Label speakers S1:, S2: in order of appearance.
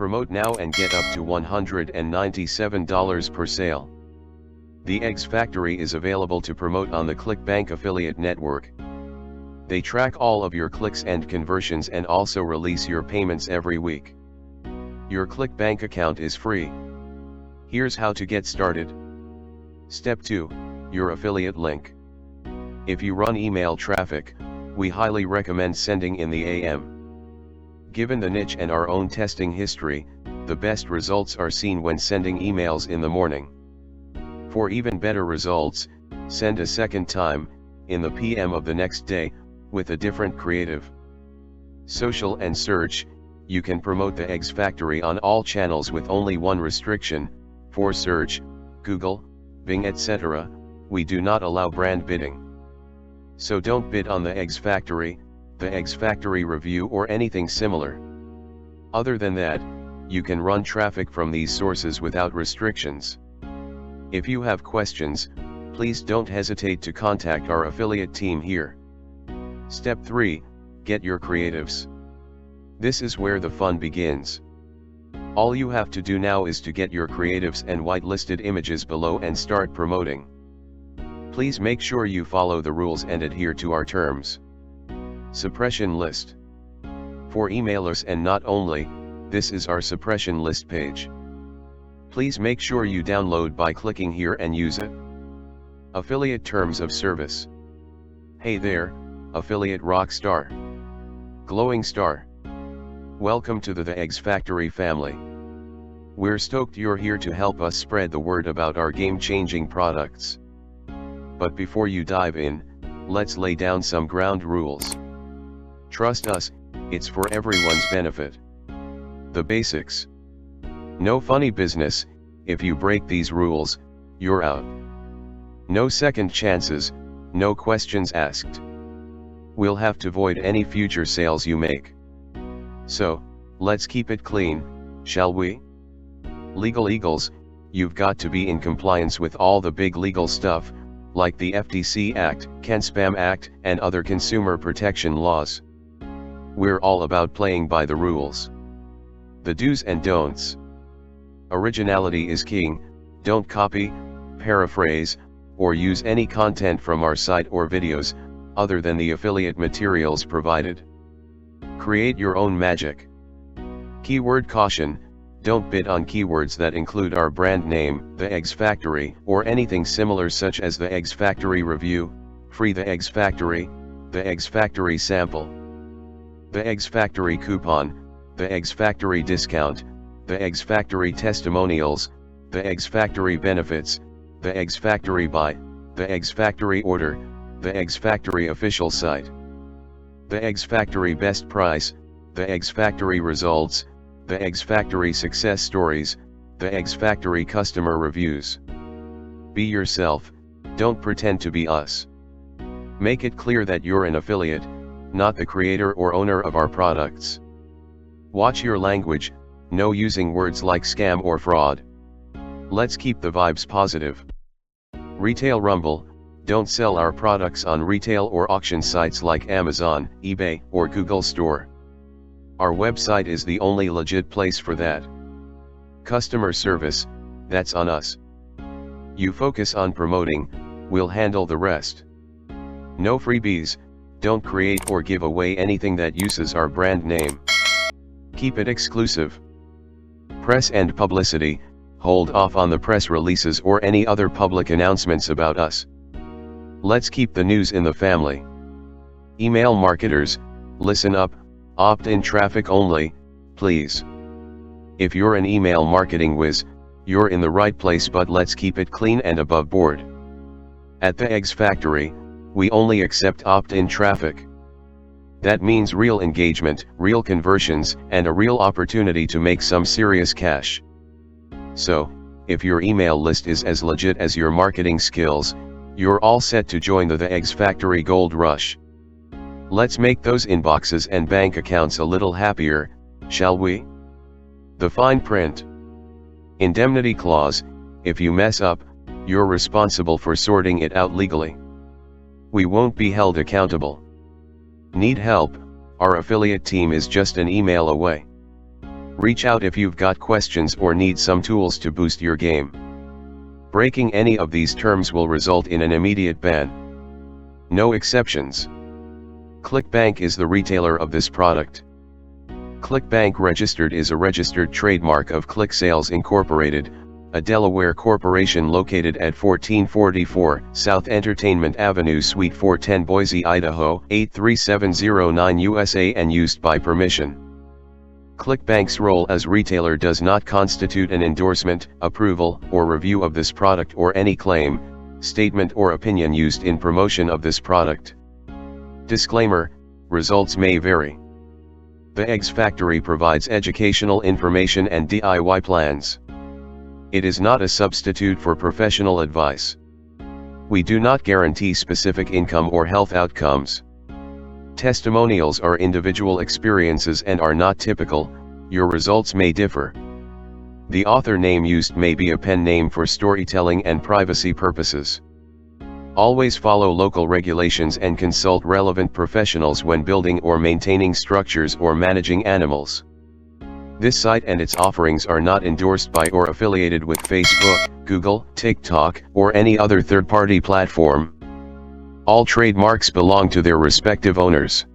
S1: Promote now and get up to $197 per sale. TheEggsFactory is available to promote on the ClickBank affiliate network. They track all of your clicks and conversions and also release your payments every week. Your ClickBank account is free. Here's how to get started. Step 2. Your affiliate link. If you run email traffic, we highly recommend sending in the AM. Given the niche and our own testing history, the best results are seen when sending emails in the morning. For even better results, send a second time, in the PM of the next day, with a different creative. Social and search, you can promote TheEggsFactory on all channels with only one restriction: for search, Google, Bing, etc., we do not allow brand bidding. So don't bid on TheEggsFactory, TheEggsFactory review or anything similar. Other than that, you can run traffic from these sources without restrictions. If you have questions, please don't hesitate to contact our affiliate team here. Step 3. Get your creatives. This is where the fun begins. All you have to do now is to get your creatives and whitelisted images below and start promoting. Please make sure you follow the rules and adhere to our terms. Suppression list. For emailers and not only, this is our suppression list page. Please make sure you download by clicking here and use it. Affiliate terms of service. Hey there, affiliate rockstar. Glowing star. Welcome to the TheEggsFactory family. We're stoked you're here to help us spread the word about our game-changing products. But before you dive in, let's lay down some ground rules. Trust us, it's for everyone's benefit. The basics. No funny business. If you break these rules, you're out. No second chances, no questions asked. We'll have to void any future sales you make. So, let's keep it clean, shall we? Legal eagles, you've got to be in compliance with all the big legal stuff, like the FTC Act, CanSpam Act, and other consumer protection laws. We're all about playing by the rules. The do's and don'ts. Originality is king. Don't copy, paraphrase, or use any content from our site or videos, other than the affiliate materials provided. Create your own magic. Keyword caution: don't bid on keywords that include our brand name, TheEggsFactory, or anything similar such as TheEggsFactory Review, Free TheEggsFactory, TheEggsFactory Sample, TheEggsFactory Coupon, TheEggsFactory Discount, TheEggsFactory Testimonials, TheEggsFactory Benefits, TheEggsFactory Buy, TheEggsFactory Order, TheEggsFactory Official Site, TheEggsFactory Best Price, TheEggsFactory Results, TheEggsFactory Success Stories, TheEggsFactory Customer Reviews. Be yourself, don't pretend to be us. Make it clear that you're an affiliate, not the creator or owner of our products. Watch your language, no using words like scam or fraud. Let's keep the vibes positive. Retail Rumble: don't sell our products on retail or auction sites like Amazon, eBay, or Google Store. Our website is the only legit place for that. Customer service: that's on us. You focus on promoting, we'll handle the rest. No freebies: don't create or give away anything that uses our brand name. Keep it exclusive. Press and publicity: hold off on the press releases or any other public announcements about us. Let's keep the news in the family. Email marketers: listen up, opt-in traffic only, please. If you're an email marketing whiz, you're in the right place, but let's keep it clean and above board. At TheEggsFactory, we only accept opt-in traffic. That means real engagement, real conversions, and a real opportunity to make some serious cash. So, if your email list is as legit as your marketing skills, you're all set to join the TheEggsFactory Gold Rush. Let's make those inboxes and bank accounts a little happier, shall we? The fine print. Indemnity clause: if you mess up, you're responsible for sorting it out legally. We won't be held accountable. Need help? Our affiliate team is just an email away. Reach out if you've got questions or need some tools to boost your game. Breaking any of these terms will result in an immediate ban. No exceptions. ClickBank is the retailer of this product. ClickBank Registered is a registered trademark of ClickSales Incorporated, a Delaware corporation located at 1444 South Entertainment Avenue Suite 410 Boise, Idaho 83709 USA and used by permission. ClickBank's role as retailer does not constitute an endorsement, approval, or review of this product or any claim, statement or opinion used in promotion of this product. Disclaimer: results may vary. TheEggsFactory provides educational information and DIY plans. It is not a substitute for professional advice. We do not guarantee specific income or health outcomes. Testimonials are individual experiences and are not typical. Your results may differ. The author name used may be a pen name for storytelling and privacy purposes. Always follow local regulations and consult relevant professionals when building or maintaining structures or managing animals. This site and its offerings are not endorsed by or affiliated with Facebook, Google, TikTok, or any other third-party platform. All trademarks belong to their respective owners.